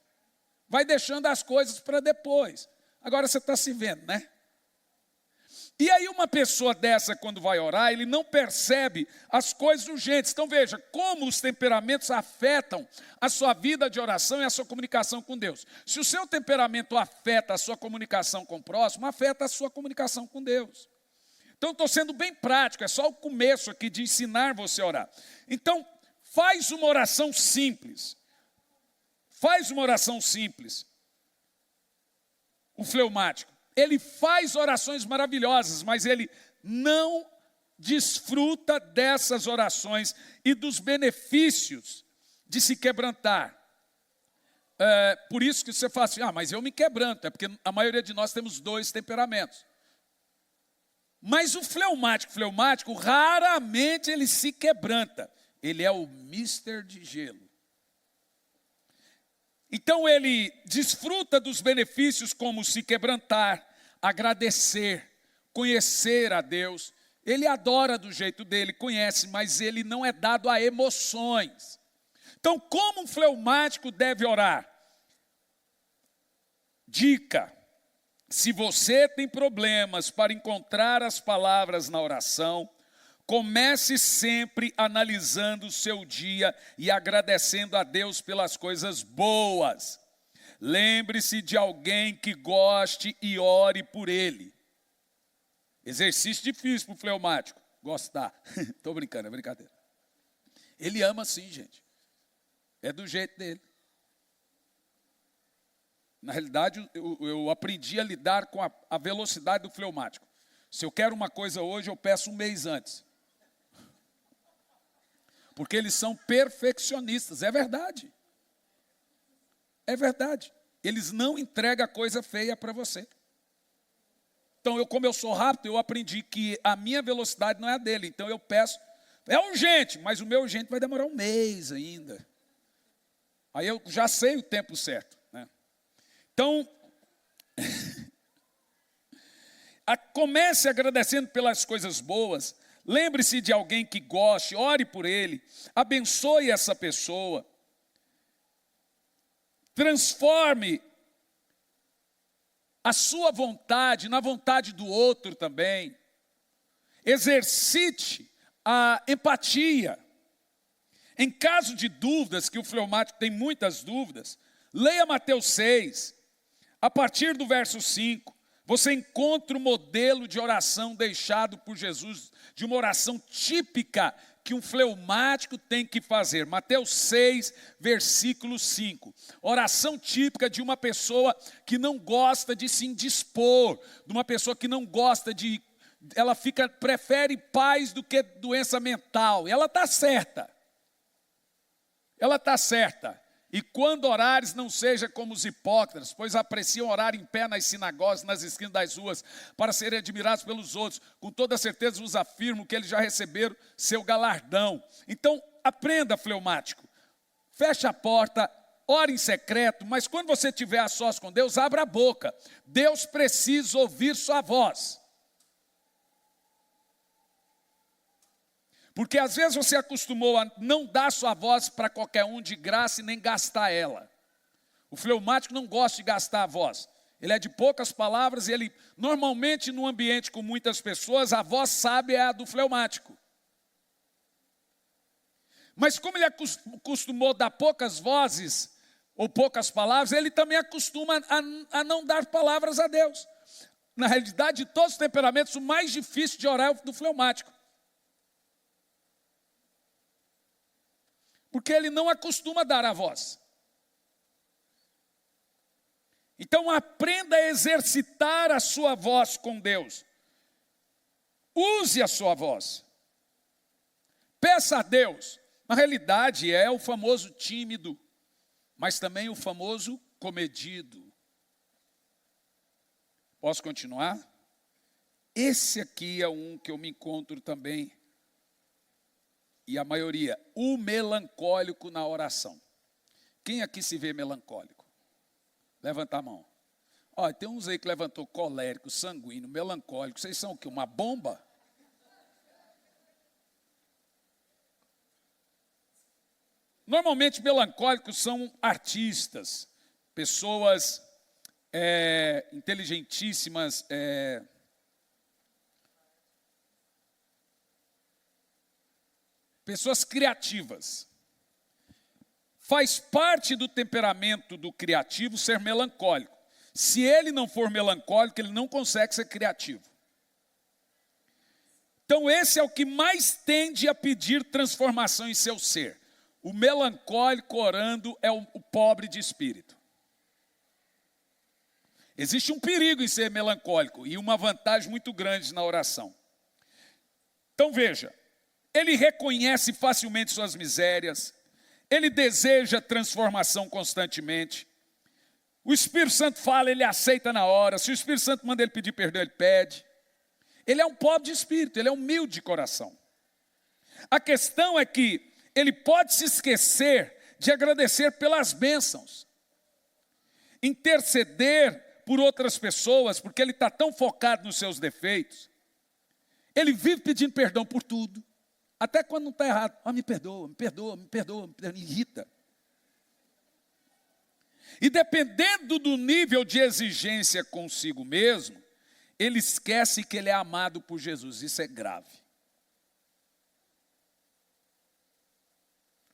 Vai deixando as coisas para depois. Agora você está se vendo, né? E aí uma pessoa dessa, quando vai orar, ele não percebe as coisas urgentes. Então veja, como os temperamentos afetam a sua vida de oração e a sua comunicação com Deus. Se o seu temperamento afeta a sua comunicação com o próximo, afeta a sua comunicação com Deus. Então estou sendo bem prático, é só o começo aqui de ensinar você a orar. Então, faz uma oração simples. O fleumático. Ele faz orações maravilhosas, mas ele não desfruta dessas orações e dos benefícios de se quebrantar. Por isso que você fala assim, mas eu me quebranto. É porque a maioria de nós temos 2 temperamentos. Mas o fleumático, raramente ele se quebranta. Ele é o mister de gelo. Então ele desfruta dos benefícios como se quebrantar, agradecer, conhecer a Deus. Ele adora do jeito dele, conhece, mas ele não é dado a emoções. Então, como um fleumático deve orar? Dica: se você tem problemas para encontrar as palavras na oração, comece sempre analisando o seu dia e agradecendo a Deus pelas coisas boas. Lembre-se de alguém que goste e ore por ele. Exercício difícil para o fleumático. Gostar. Estou brincando, é brincadeira. Ele ama sim, gente. É do jeito dele. Na realidade, eu aprendi a lidar com a velocidade do fleumático. Se eu quero uma coisa hoje, eu peço um mês antes. Porque eles são perfeccionistas, é verdade. É verdade. Eles não entregam a coisa feia para você. Então, como eu sou rápido, eu aprendi que a minha velocidade não é a dele. Então, eu peço, é urgente, mas o meu urgente vai demorar um mês ainda. Aí eu já sei o tempo certo, né? Então, comece agradecendo pelas coisas boas. Lembre-se de alguém que goste, ore por ele, abençoe essa pessoa. Transforme a sua vontade na vontade do outro também. Exercite a empatia. Em caso de dúvidas, que o fleumático tem muitas dúvidas, leia Mateus 6. A partir do verso 5, você encontra o modelo de oração deixado por Jesus, de uma oração típica que um fleumático tem que fazer. Mateus 6, versículo 5. Oração típica de uma pessoa que não gosta de se indispor, de uma pessoa que não gosta de... Ela prefere paz do que doença mental. E ela está certa. Ela está certa. E quando orares, não seja como os hipócritas, pois apreciam orar em pé nas sinagogas, nas esquinas das ruas, para serem admirados pelos outros. Com toda certeza vos afirmo que eles já receberam seu galardão. Então, aprenda, fleumático. Feche a porta, ore em secreto, mas quando você estiver a sós com Deus, abra a boca. Deus precisa ouvir sua voz. Porque às vezes você acostumou a não dar sua voz para qualquer um de graça e nem gastar ela. O fleumático não gosta de gastar a voz. Ele é de poucas palavras e ele, normalmente num ambiente com muitas pessoas, a voz sábia é a do fleumático. Mas como ele acostumou a dar poucas vozes ou poucas palavras, ele também acostuma a não dar palavras a Deus. Na realidade, de todos os temperamentos, o mais difícil de orar é o do fleumático. Porque ele não acostuma a dar a voz. Então aprenda a exercitar a sua voz com Deus. Use a sua voz. Peça a Deus. Na realidade é o famoso tímido, mas também o famoso comedido. Posso continuar? Esse aqui é um que eu me encontro também. E a maioria, o melancólico na oração. Quem aqui se vê melancólico? Levanta a mão. Olha, tem uns aí que levantou colérico, sanguíneo, melancólico. Vocês são o quê? Uma bomba? Normalmente melancólicos são artistas, pessoas inteligentíssimas, pessoas criativas. Faz parte do temperamento do criativo ser melancólico. Se ele não for melancólico, ele não consegue ser criativo. Então esse é o que mais tende a pedir transformação em seu ser. O melancólico orando é o pobre de espírito. Existe um perigo em ser melancólico e uma vantagem muito grande na oração. Então veja, ele reconhece facilmente suas misérias, ele deseja transformação constantemente. O Espírito Santo fala, ele aceita na hora. Se o Espírito Santo manda ele pedir perdão, ele pede. Ele é um pobre de espírito, ele é humilde de coração. A questão é que ele pode se esquecer de agradecer pelas bênçãos, interceder por outras pessoas, porque ele está tão focado nos seus defeitos. Ele vive pedindo perdão por tudo. Até quando não está errado. Me perdoa, me perdoa, me perdoa, me irrita. E dependendo do nível de exigência consigo mesmo, ele esquece que ele é amado por Jesus. Isso é grave.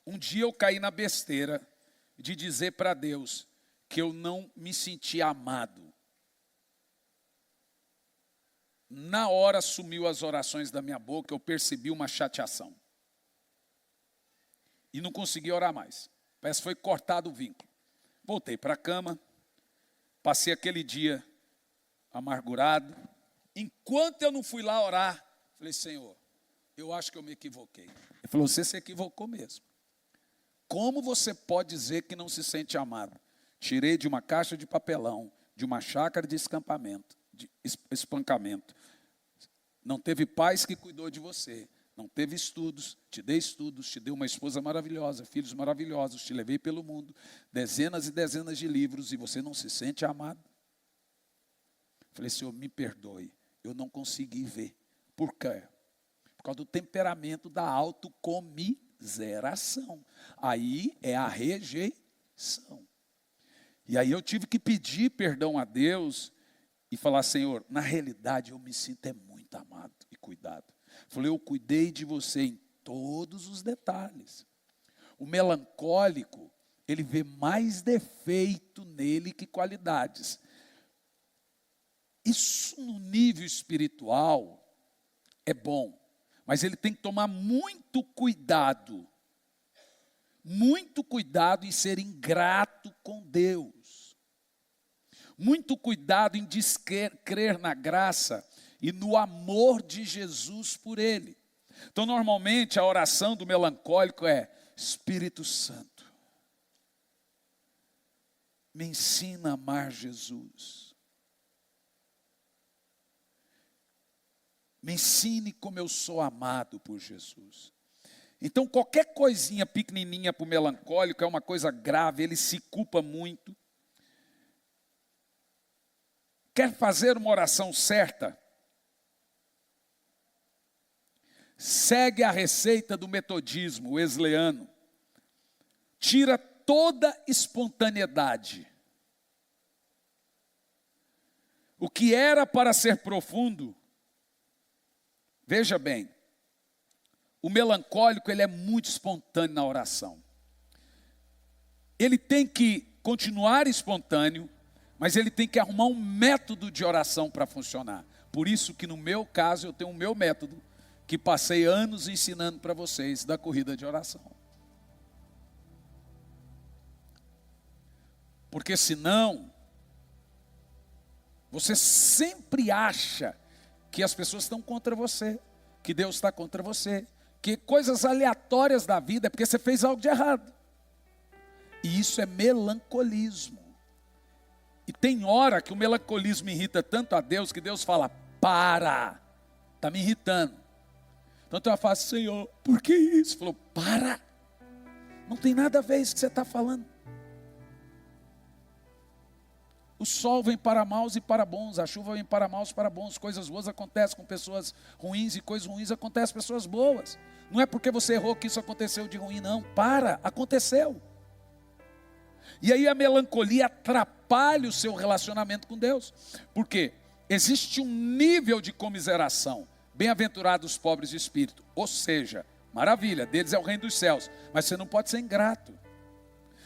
Um dia eu caí na besteira de dizer para Deus que eu não me sentia amado. Na hora sumiu as orações da minha boca, eu percebi uma chateação. E não consegui orar mais. Parece que foi cortado o vínculo. Voltei para a cama, passei aquele dia amargurado. Enquanto eu não fui lá orar, falei, Senhor, eu acho que eu me equivoquei. Ele falou, você se equivocou mesmo. Como você pode dizer que não se sente amado? Tirei de uma caixa de papelão, de uma chácara de espancamento. Não teve pais que cuidou de você. Não teve estudos, te dei uma esposa maravilhosa, filhos maravilhosos, te levei pelo mundo, dezenas e dezenas de livros, e você não se sente amado? Falei, Senhor, me perdoe, eu não consegui ver. Por quê? Por causa do temperamento da autocomiseração. Aí é a rejeição. E aí eu tive que pedir perdão a Deus, e falar: Senhor, na realidade eu me sinto muito amado e cuidado. Falei: eu cuidei de você em todos os detalhes. O melancólico, ele vê mais defeito nele que qualidades. Isso no nível espiritual é bom, mas ele tem que tomar muito cuidado em ser ingrato com Deus. Muito cuidado em descrer na graça e no amor de Jesus por ele. Então, normalmente, a oração do melancólico é: Espírito Santo, me ensina a amar Jesus. Me ensine como eu sou amado por Jesus. Então, qualquer coisinha pequenininha para o melancólico é uma coisa grave, ele se culpa muito. Quer fazer uma oração certa? Segue a receita do metodismo wesleyano. Tira toda espontaneidade. O que era para ser profundo, veja bem, o melancólico, ele é muito espontâneo na oração. Ele tem que continuar espontâneo, mas ele tem que arrumar um método de oração para funcionar. Por isso que no meu caso eu tenho o meu método, que passei anos ensinando para vocês, da corrida de oração. Porque senão, você sempre acha que as pessoas estão contra você, que Deus está contra você, que coisas aleatórias da vida é porque você fez algo de errado. E isso é melancolismo. E tem hora que o melancolismo irrita tanto a Deus, que Deus fala: para, está me irritando. Então eu falo: Senhor, por que isso? Ele falou: para, não tem nada a ver isso que você está falando. O sol vem para maus e para bons, a chuva vem para maus e para bons, coisas boas acontecem com pessoas ruins e coisas ruins acontecem com pessoas boas. Não é porque você errou que isso aconteceu de ruim, não. Para, aconteceu. E aí a melancolia atrapalha o seu relacionamento com Deus. Por quê? Existe um nível de comiseração. Bem-aventurados os pobres de espírito. Ou seja, maravilha, deles é o reino dos céus. Mas você não pode ser ingrato.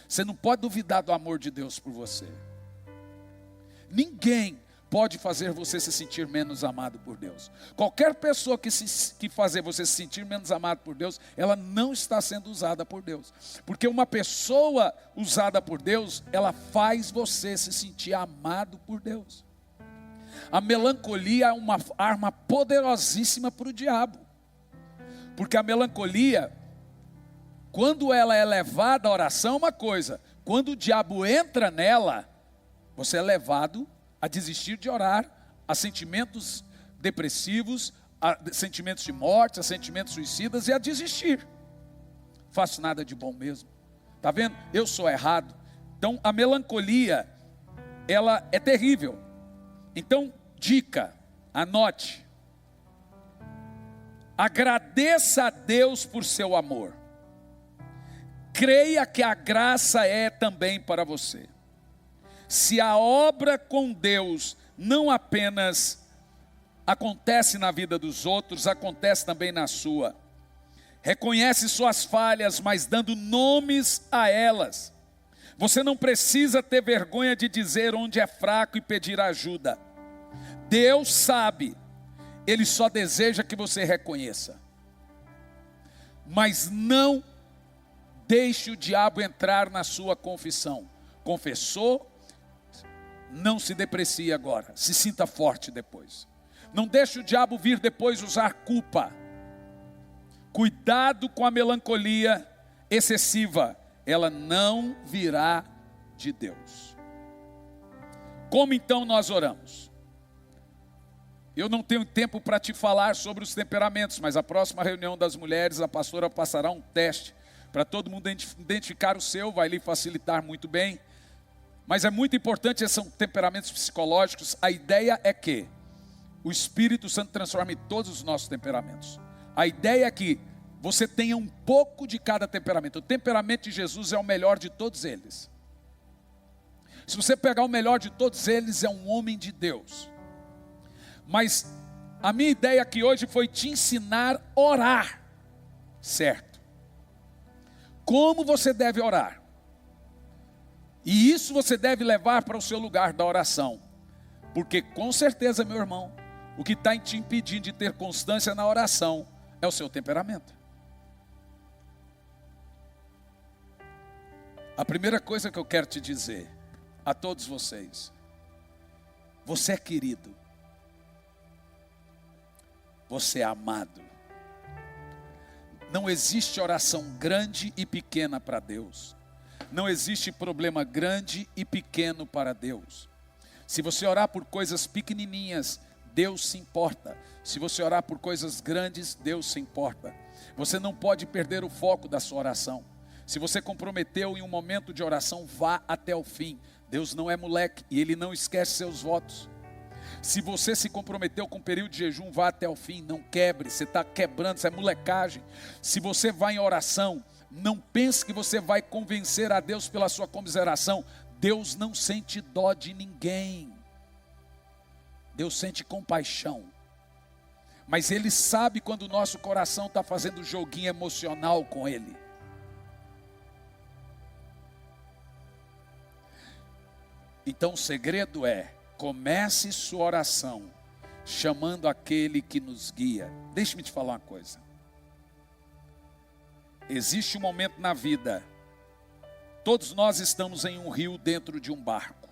Você não pode duvidar do amor de Deus por você. Ninguém pode fazer você se sentir menos amado por Deus. Qualquer pessoa que fazer você se sentir menos amado por Deus, ela não está sendo usada por Deus. Porque uma pessoa usada por Deus, ela faz você se sentir amado por Deus. A melancolia é uma arma poderosíssima para o diabo. Porque a melancolia, quando ela é levada à oração, é uma coisa. Quando o diabo entra nela, você é levado a desistir de orar, a sentimentos depressivos, a sentimentos de morte, a sentimentos suicidas e a desistir. Não faço nada de bom mesmo. Está vendo? Eu sou errado. Então a melancolia, ela é terrível. Então, dica, anote. Agradeça a Deus por seu amor. Creia que a graça é também para você. Se a obra com Deus não apenas acontece na vida dos outros, acontece também na sua. Reconhece suas falhas, mas dando nomes a elas. Você não precisa ter vergonha de dizer onde é fraco e pedir ajuda. Deus sabe, Ele só deseja que você reconheça. Mas não deixe o diabo entrar na sua confissão. Confessou? Não se deprecie agora, se sinta forte depois. Não deixe o diabo vir depois usar culpa. Cuidado com a melancolia excessiva, ela não virá de Deus. Como então nós oramos? Eu não tenho tempo para te falar sobre os temperamentos, mas a próxima reunião das mulheres, a pastora passará um teste para todo mundo identificar o seu, vai lhe facilitar muito bem. Mas é muito importante, esses são temperamentos psicológicos. A ideia é que o Espírito Santo transforme todos os nossos temperamentos. A ideia é que você tenha um pouco de cada temperamento. O temperamento de Jesus é o melhor de todos eles. Se você pegar o melhor de todos eles, é um homem de Deus. Mas a minha ideia aqui hoje foi te ensinar a orar, certo? Como você deve orar. E isso você deve levar para o seu lugar da oração. Porque com certeza, meu irmão, o que está te impedindo de ter constância na oração é o seu temperamento. A primeira coisa que eu quero te dizer a todos vocês: você é querido, você é amado. Não existe oração grande e pequena para Deus. Não existe problema grande e pequeno para Deus. Se você orar por coisas pequenininhas, Deus se importa. Se você orar por coisas grandes, Deus se importa. Você não pode perder o foco da sua oração. Se você comprometeu em um momento de oração, vá até o fim. Deus não é moleque e Ele não esquece seus votos. Se você se comprometeu com um período de jejum, vá até o fim, não quebre. Você está quebrando, isso é molecagem. Se você vai em oração, não pense que você vai convencer a Deus pela sua comiseração. Deus não sente dó de ninguém. Deus sente compaixão. Mas Ele sabe quando o nosso coração está fazendo joguinho emocional com Ele. Então o segredo é: comece sua oração chamando aquele que nos guia. Deixe-me te falar uma coisa. Existe um momento na vida, todos nós estamos em um rio dentro de um barco.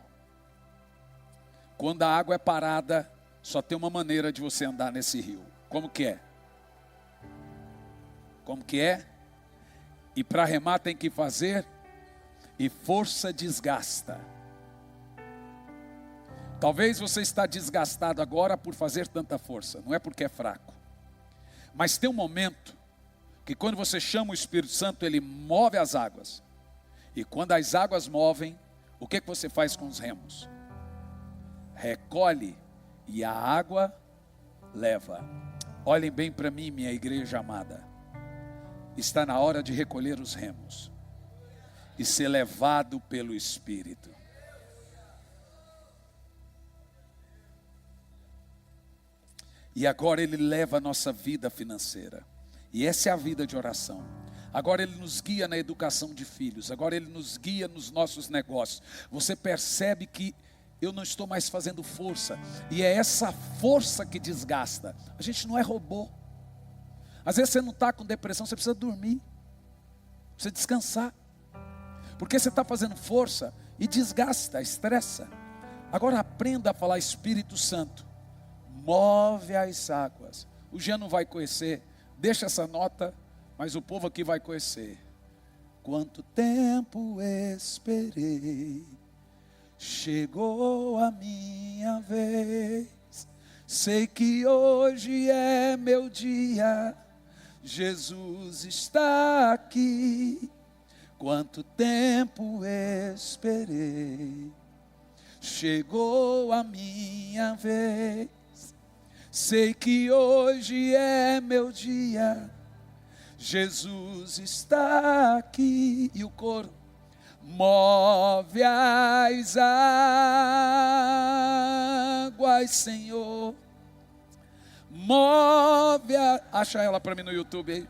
Quando a água é parada, só tem uma maneira de você andar nesse rio. Como que é? Como que é? E para remar tem que fazer, e força desgasta. Talvez você está desgastado agora por fazer tanta força, não é porque é fraco. Mas tem um momento que quando você chama o Espírito Santo, ele move as águas. E quando as águas movem, o que você faz com os remos? Recolhe e a água leva. Olhem bem para mim, minha igreja amada. Está na hora de recolher os remos e ser levado pelo Espírito. E agora Ele leva a nossa vida financeira. E essa é a vida de oração. Agora Ele nos guia na educação de filhos. Agora Ele nos guia nos nossos negócios. Você percebe que eu não estou mais fazendo força. E é essa força que desgasta. A gente não é robô. Às vezes você não está com depressão, você precisa dormir. Precisa descansar. Porque você está fazendo força e desgasta, estressa. Agora aprenda a falar: Espírito Santo, move as águas. O Jean não vai conhecer. Deixa essa nota, mas o povo aqui vai conhecer. Quanto tempo esperei, chegou a minha vez. Sei que hoje é meu dia, Jesus está aqui. Quanto tempo esperei, chegou a minha vez. Sei que hoje é meu dia, Jesus está aqui. E o coro: move as águas, Senhor. Move a... Acha ela para mim no YouTube aí.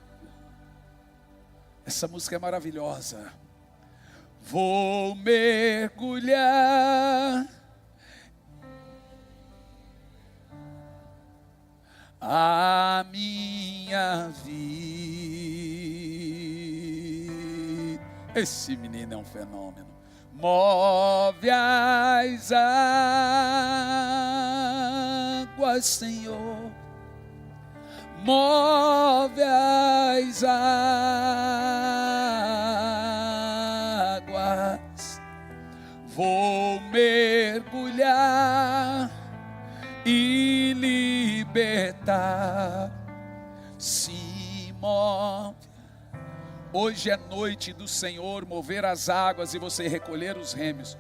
Essa música é maravilhosa. Vou mergulhar a minha vida. Esse menino é um fenômeno. Move as águas, Senhor. Move as águas. Vou mergulhar e libertar. Se move. Hoje é noite do Senhor mover as águas e você recolher os remos.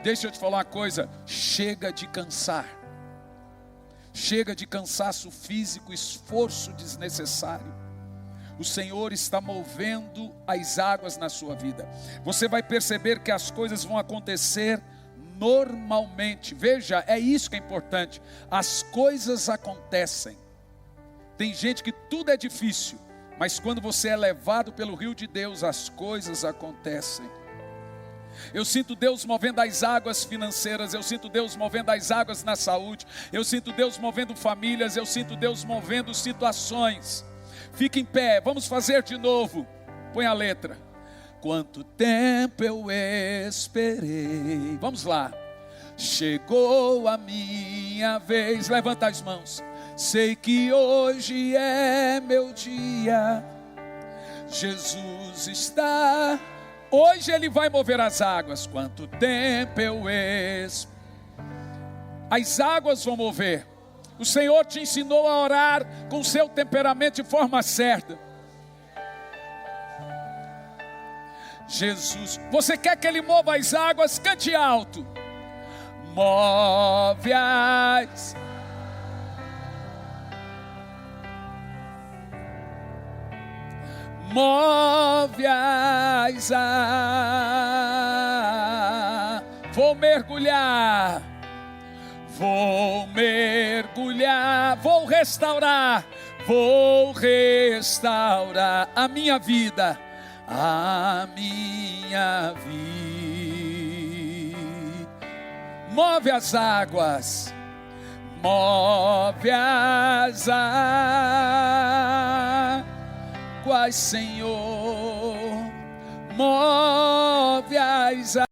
Deixa eu te falar uma coisa: chega de cansar. Chega de cansaço físico, esforço desnecessário. O Senhor está movendo as águas na sua vida. Você vai perceber que as coisas vão acontecer normalmente. Veja, é isso que é importante. As coisas acontecem. Tem gente que tudo é difícil, mas quando você é levado pelo rio de Deus, as coisas acontecem. Eu sinto Deus movendo as águas financeiras, eu sinto Deus movendo as águas na saúde, eu sinto Deus movendo famílias, eu sinto Deus movendo situações. Fique em pé, vamos fazer de novo. Põe a letra. Quanto tempo eu esperei. Vamos lá. Chegou a minha vez. Levanta as mãos. Sei que hoje é meu dia. Jesus está. Hoje Ele vai mover as águas. Quanto tempo eu esperei. As águas vão mover. O Senhor te ensinou a orar com o seu temperamento de forma certa. Jesus, você quer que Ele mova as águas? Cante alto. Move as. Move as águas. Vou mergulhar. Vou mergulhar. Vou restaurar a minha vida. A minha vida. Move as águas. Move as águas, Senhor. Move as águas.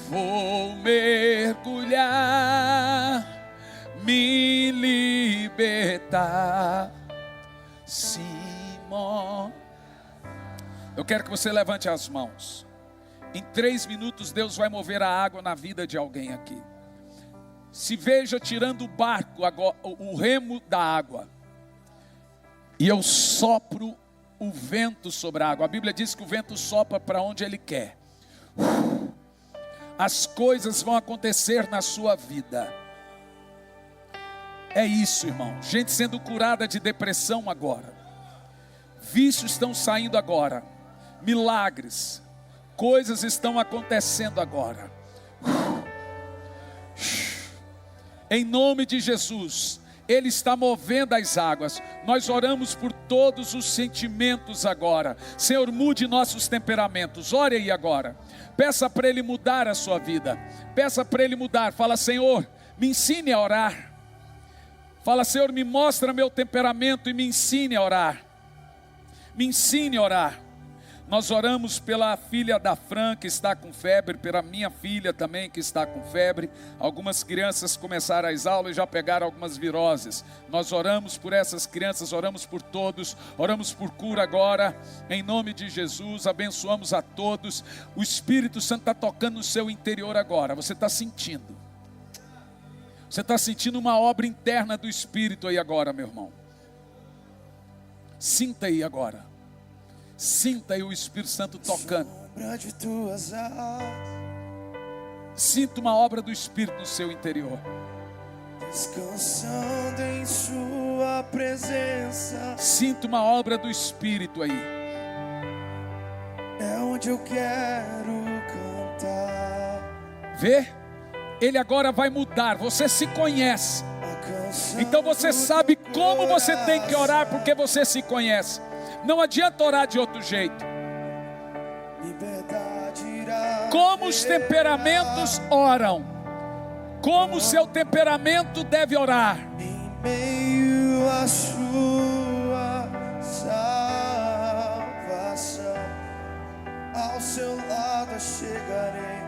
Vou mergulhar, me libertar. Simão. Eu quero que você levante as mãos. Em 3 minutos Deus vai mover a água na vida de alguém aqui. Se veja tirando o barco, agora, o remo da água. E eu sopro o vento sobre a água. A Bíblia diz que o vento sopra para onde Ele quer. As coisas vão acontecer na sua vida. É isso, irmão. Gente sendo curada de depressão agora. Vícios estão saindo agora. Milagres. Coisas estão acontecendo agora. Em nome de Jesus. Ele está movendo as águas. Nós oramos por todos os sentimentos agora. Senhor, mude nossos temperamentos. Ore aí agora. Peça para Ele mudar a sua vida. Peça para Ele mudar. Fala, Senhor, me ensine a orar. Fala, Senhor, me mostra meu temperamento e me ensine a orar. Me ensine a orar. Nós oramos pela filha da Fran que está com febre, pela minha filha também que está com febre. Algumas crianças começaram as aulas e já pegaram algumas viroses. Nós oramos por essas crianças, oramos por todos, oramos por cura agora, em nome de Jesus, abençoamos a todos. O Espírito Santo está tocando no seu interior agora, você está sentindo. Você está sentindo uma obra interna do Espírito aí agora, meu irmão. Sinta aí agora. Sinta aí o Espírito Santo tocando. Sinta uma obra do Espírito no seu interior. Descansando em sua presença. Sinta uma obra do Espírito aí. É onde eu quero cantar. Vê? Ele agora vai mudar. Você se conhece. Então você sabe como você tem que orar, porque você se conhece. Não adianta orar de outro jeito. liberdade irá Como os temperamentos oram. Como o seu temperamento deve orar. em meio à sua salvação. Ao seu lado chegarei.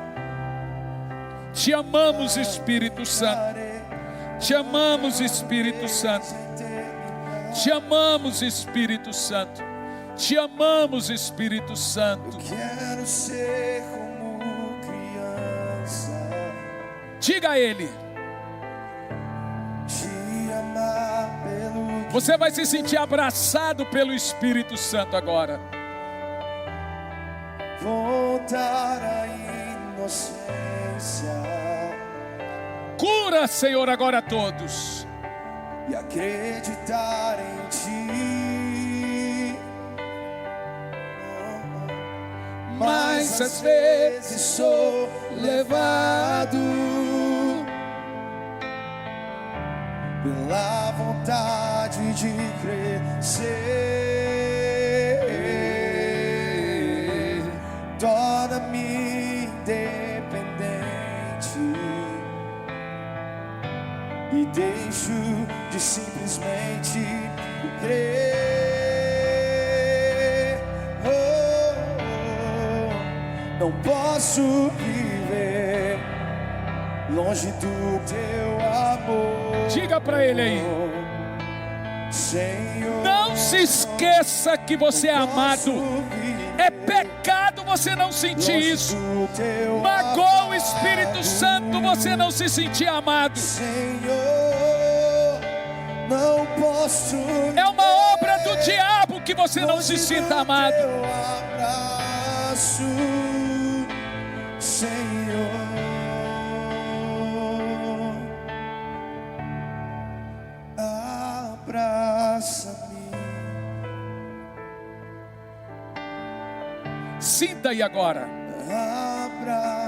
Te amamos, Espírito Santo. Te amamos, Espírito Santo. Te amamos, Espírito Santo. Te amamos, Espírito Santo. Quero ser como criança. Diga a Ele. Te amar pelo que Você vai se sentir abraçado pelo Espírito Santo agora. voltar à inocência. Cura, Senhor, agora a todos. E acreditar em ti. Mas às vezes sou levado pela vontade de crescer. Torna-me independente e deixo de simplesmente crer. Não posso viver longe do teu amor. Diga para Ele aí. Senhor, Não se esqueça que você é amado. É pecado você não sentir isso. Magoa o Espírito Santo você não se sentir amado. Senhor, não posso. É uma obra do diabo que você não se sinta amado. Teu abraço, Senhor. Abraça-me. Sinta aí agora.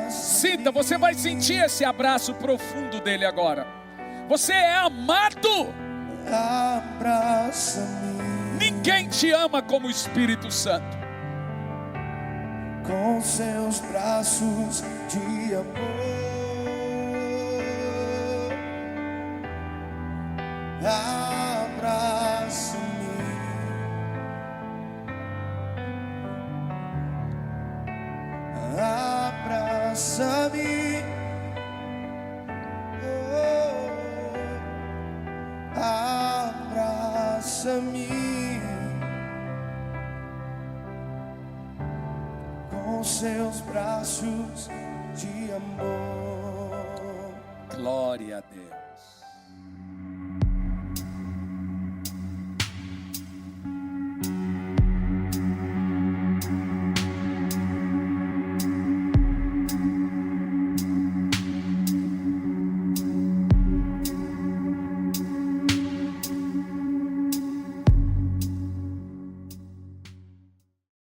Sinta, você vai sentir esse abraço profundo dele agora. Você é amado. Abraça-me Ninguém te ama como o Espírito Santo. com seus braços de amor. Abraça-me. Abraça-me. Oh, abraça-me com seus braços de amor. Glória a Deus.